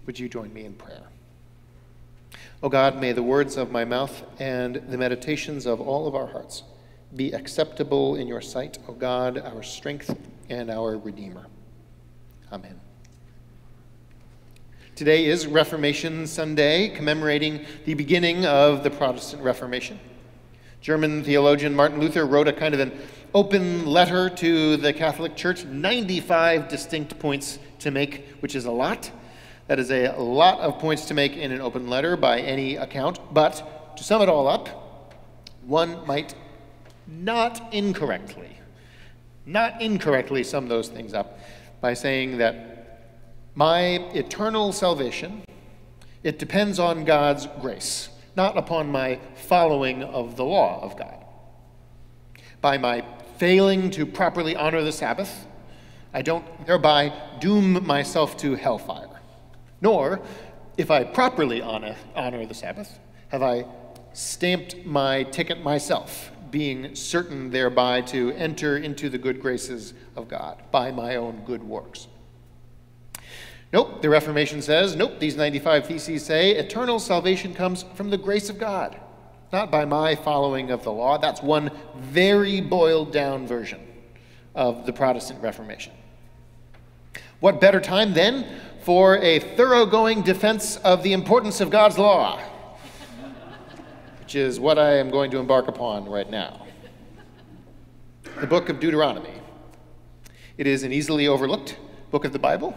Would you join me in prayer? O God, may the words of my mouth and the meditations of all of our hearts be acceptable in your sight, O God, our strength and our Redeemer. Amen. Today is Reformation Sunday, commemorating the beginning of the Protestant Reformation. German theologian Martin Luther wrote a kind of an open letter to the Catholic Church, 95 distinct points to make, which is a lot. That is a lot of points to make in an open letter by any account, but to sum it all up, one might not incorrectly sum those things up by saying that my eternal salvation, it depends on God's grace, not upon my following of the law of God. By my failing to properly honor the Sabbath, I don't thereby doom myself to hellfire. Nor, if I properly honor the Sabbath, have I stamped my ticket myself, being certain thereby to enter into the good graces of God by my own good works. Nope, the Reformation says, nope, these 95 theses say eternal salvation comes from the grace of God, not by my following of the law. That's one very boiled down version of the Protestant Reformation. What better time then for a thoroughgoing defense of the importance of God's law, which is what I am going to embark upon right now. The book of Deuteronomy. It is an easily overlooked book of the Bible.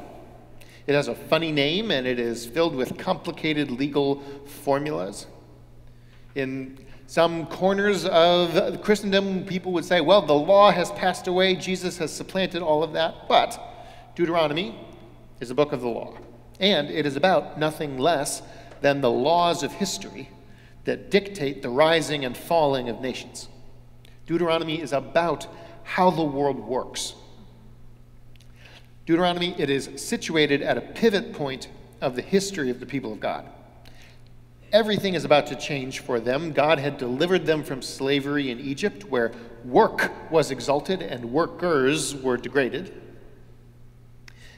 It has a funny name, and it is filled with complicated legal formulas. In some corners of Christendom, people would say, well, the law has passed away, Jesus has supplanted all of that, but Deuteronomy is a book of the law, and it is about nothing less than the laws of history that dictate the rising and falling of nations. Deuteronomy is about how the world works. Deuteronomy, it is situated at a pivot point of the history of the people of God. Everything is about to change for them. God had delivered them from slavery in Egypt, where work was exalted and workers were degraded.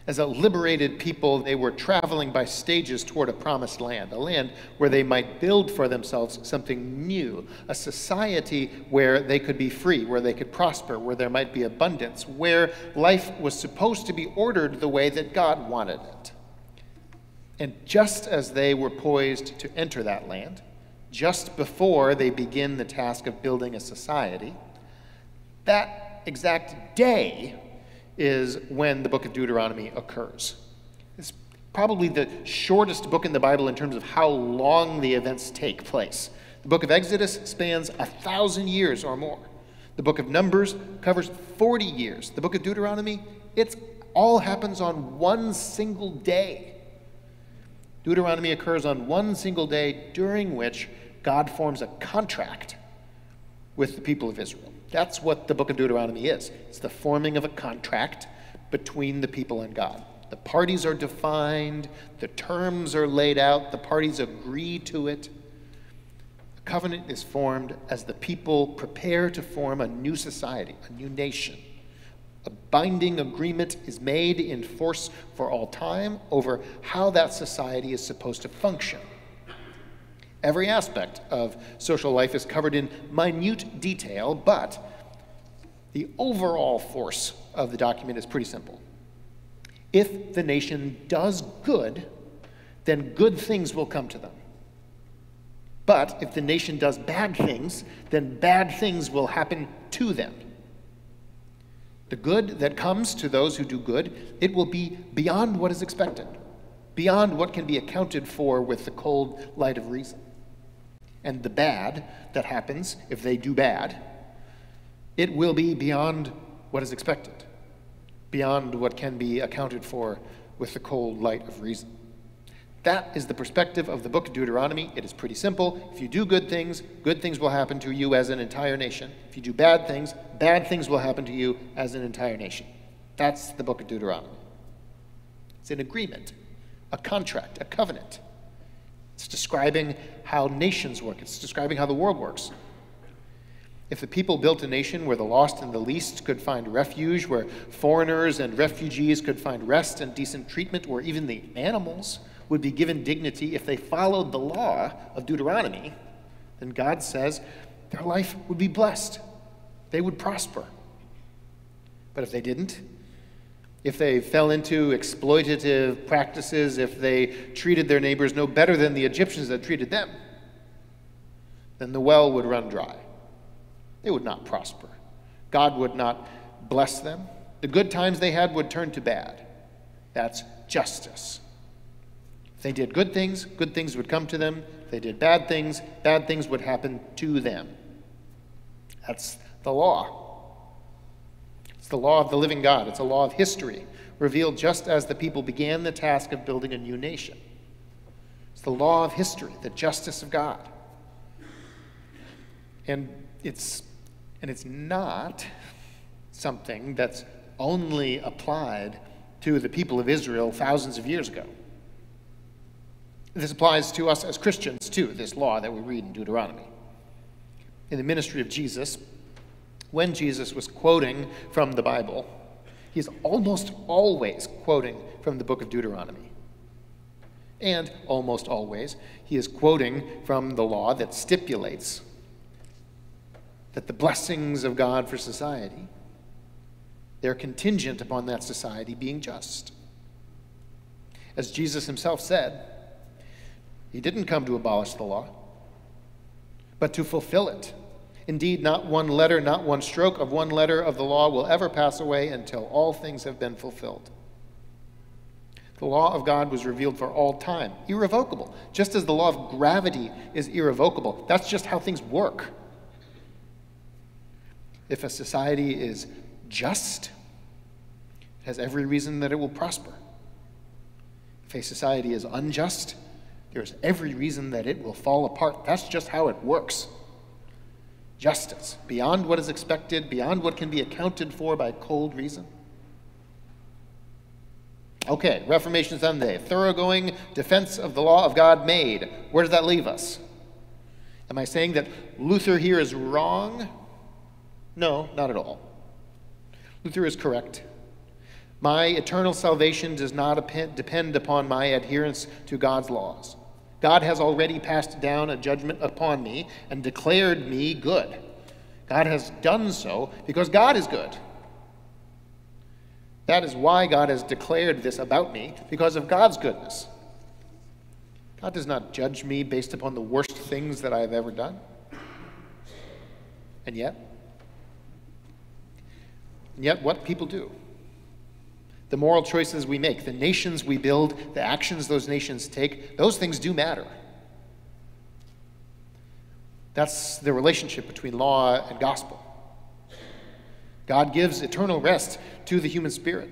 As a liberated people, they were traveling by stages toward a promised land, a land where they might build for themselves something new, a society where they could be free, where they could prosper, where there might be abundance, where life was supposed to be ordered the way that God wanted it. And just as they were poised to enter that land, just before they begin the task of building a society, that exact day is when the book of Deuteronomy occurs. It's probably the shortest book in the Bible in terms of how long the events take place. The book of Exodus spans 1,000 years or more. The book of Numbers covers 40 years. The book of Deuteronomy, it all happens on one single day. Deuteronomy occurs on one single day during which God forms a contract with the people of Israel. That's what the book of Deuteronomy is. It's the forming of a contract between the people and God. The parties are defined, the terms are laid out, the parties agree to it. A covenant is formed as the people prepare to form a new society, a new nation. A binding agreement is made in force for all time over how that society is supposed to function. Every aspect of social life is covered in minute detail, but the overall force of the document is pretty simple. If the nation does good, then good things will come to them. But if the nation does bad things, then bad things will happen to them. The good that comes to those who do good, it will be beyond what is expected, beyond what can be accounted for with the cold light of reason. And the bad that happens, if they do bad, it will be beyond what is expected, beyond what can be accounted for with the cold light of reason. That is the perspective of the book of Deuteronomy. It is pretty simple. If you do good things will happen to you as an entire nation. If you do bad things will happen to you as an entire nation. That's the book of Deuteronomy. It's an agreement, a contract, a covenant. It's describing how nations work. It's describing how the world works. If the people built a nation where the lost and the least could find refuge, where foreigners and refugees could find rest and decent treatment, where even the animals would be given dignity if they followed the law of Deuteronomy, then God says their life would be blessed. They would prosper. But if they didn't, if they fell into exploitative practices, if they treated their neighbors no better than the Egyptians that treated them, then the well would run dry. They would not prosper. God would not bless them. The good times they had would turn to bad. That's justice. If they did good things would come to them. If they did bad things would happen to them. That's the law. It's the law of the living God. It's a law of history, revealed just as the people began the task of building a new nation. It's the law of history, the justice of God. And it's not something that's only applied to the people of Israel thousands of years ago. This applies to us as Christians too, this law that we read in Deuteronomy. In the ministry of Jesus, when Jesus was quoting from the Bible, he's almost always quoting from the book of Deuteronomy. And almost always, he is quoting from the law that stipulates that the blessings of God for society, they're contingent upon that society being just. As Jesus himself said, he didn't come to abolish the law, but to fulfill it. Indeed, not one letter, not one stroke of one letter of the law will ever pass away until all things have been fulfilled. The law of God was revealed for all time, irrevocable, just as the law of gravity is irrevocable. That's just how things work. If a society is just, it has every reason that it will prosper. If a society is unjust, there's every reason that it will fall apart. That's just how it works. Justice, beyond what is expected, beyond what can be accounted for by cold reason. Okay, Reformation Sunday, thoroughgoing defense of the law of God made. Where does that leave us? Am I saying that Luther here is wrong? No, not at all. Luther is correct. My eternal salvation does not depend upon my adherence to God's laws. God has already passed down a judgment upon me and declared me good. God has done so because God is good. That is why God has declared this about me, because of God's goodness. God does not judge me based upon the worst things that I have ever done. And yet what people do, the moral choices we make, the nations we build, the actions those nations take, those things do matter. That's the relationship between law and gospel. God gives eternal rest to the human spirit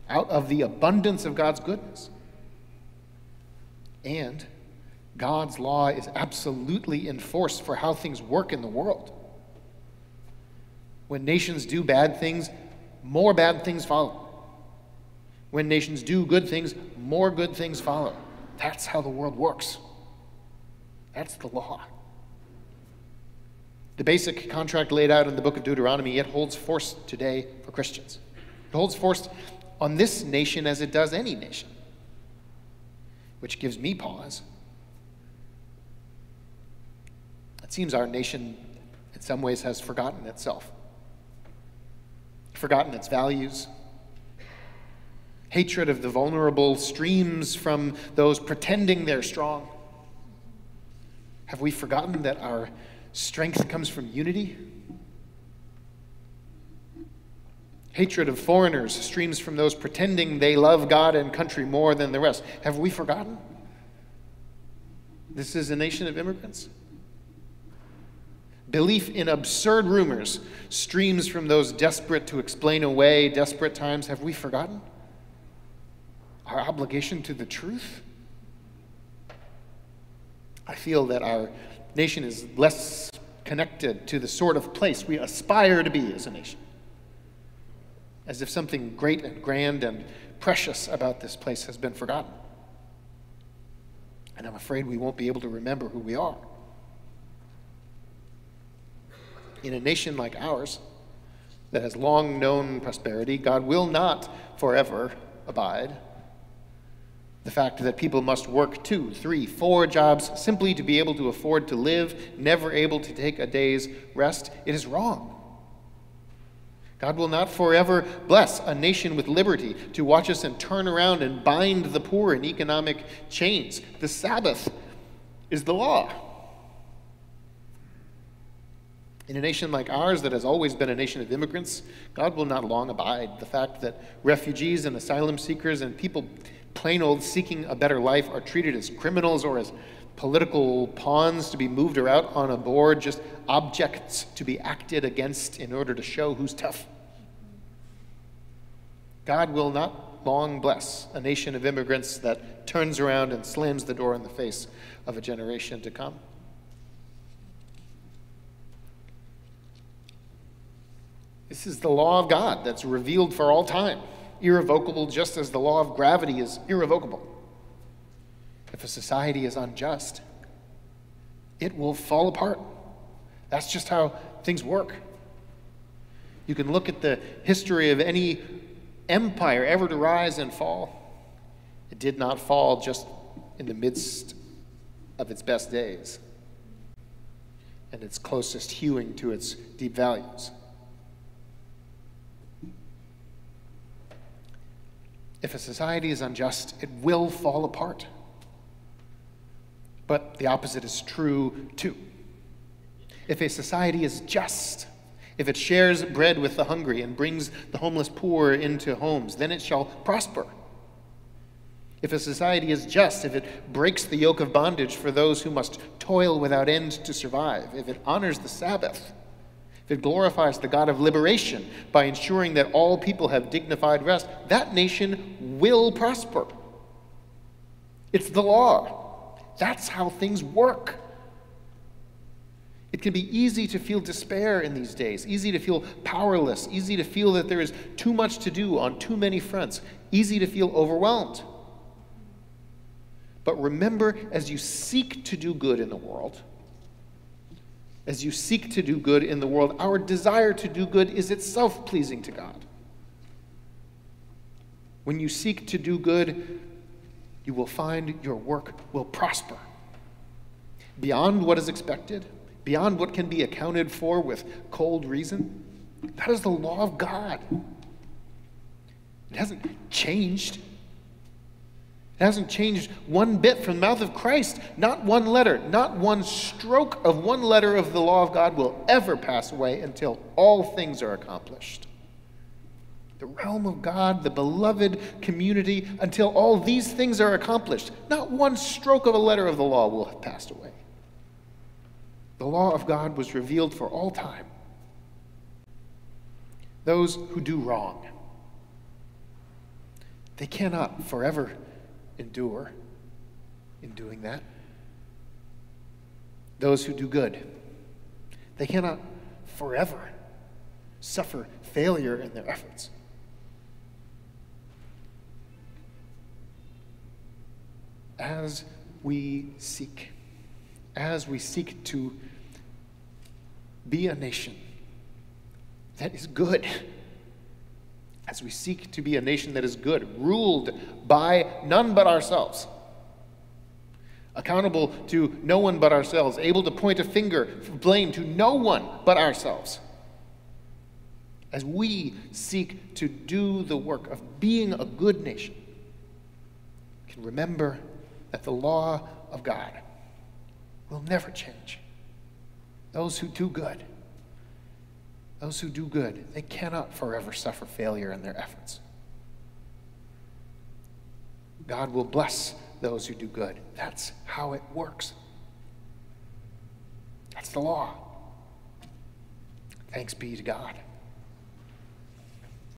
out of the abundance of God's goodness. And God's law is absolutely enforced for how things work in the world. When nations do bad things, more bad things follow. When nations do good things, more good things follow. That's how the world works. That's the law. The basic contract laid out in the book of Deuteronomy, it holds force today for Christians. It holds force on this nation as it does any nation, which gives me pause. It seems our nation, in some ways, has forgotten itself. Forgotten its values. Hatred of the vulnerable streams from those pretending they're strong. Have we forgotten that our strength comes from unity? Hatred of foreigners streams from those pretending they love God and country more than the rest. Have we forgotten? This is a nation of immigrants. Belief in absurd rumors streams from those desperate to explain away desperate times. Have we forgotten our obligation to the truth? I feel that our nation is less connected to the sort of place we aspire to be as a nation, as if something great and grand and precious about this place has been forgotten. And I'm afraid we won't be able to remember who we are. In a nation like ours that has long known prosperity, God will not forever abide The fact that people must work 2, 3, 4 jobs simply to be able to afford to live, never able to take a day's rest, it is wrong. God will not forever bless a nation with liberty to watch us and turn around and bind the poor in economic chains. The Sabbath is the law. In a nation like ours that has always been a nation of immigrants, God will not long abide the fact that refugees and asylum seekers and people plain old seeking a better life are treated as criminals or as political pawns to be moved around on a board, just objects to be acted against in order to show who's tough. God will not long bless a nation of immigrants that turns around and slams the door in the face of a generation to come. This is the law of God that's revealed for all time, irrevocable just as the law of gravity is irrevocable. If a society is unjust, it will fall apart. That's just how things work. You can look at the history of any empire ever to rise and fall. It did not fall just in the midst of its best days and its closest hewing to its deep values. If a society is unjust, it will fall apart. But the opposite is true too. If a society is just, if it shares bread with the hungry and brings the homeless poor into homes, then it shall prosper. If a society is just, if it breaks the yoke of bondage for those who must toil without end to survive, if it honors the Sabbath, if it glorifies the God of liberation by ensuring that all people have dignified rest, that nation will prosper. It's the law. That's how things work. It can be easy to feel despair in these days, easy to feel powerless, easy to feel that there is too much to do on too many fronts, easy to feel overwhelmed. But remember, as you seek to do good in the world, our desire to do good is itself pleasing to God. When you seek to do good, you will find your work will prosper. Beyond what is expected, beyond what can be accounted for with cold reason, that is the law of God. It hasn't changed. It hasn't changed one bit from the mouth of Christ. Not one letter, not one stroke of one letter of the law of God will ever pass away until all things are accomplished. The realm of God, the beloved community, until all these things are accomplished, not one stroke of a letter of the law will have passed away. The law of God was revealed for all time. Those who do wrong, they cannot forever endure in doing that. Those who do good, they cannot forever suffer failure in their efforts. As we seek to be a nation that is good, as we seek to be a nation that is good, ruled by none but ourselves, accountable to no one but ourselves, able to point a finger of blame to no one but ourselves, as we seek to do the work of being a good nation, can remember that the law of God will never change. Those who do good, they cannot forever suffer failure in their efforts. God will bless those who do good. That's how it works. That's the law. Thanks be to God.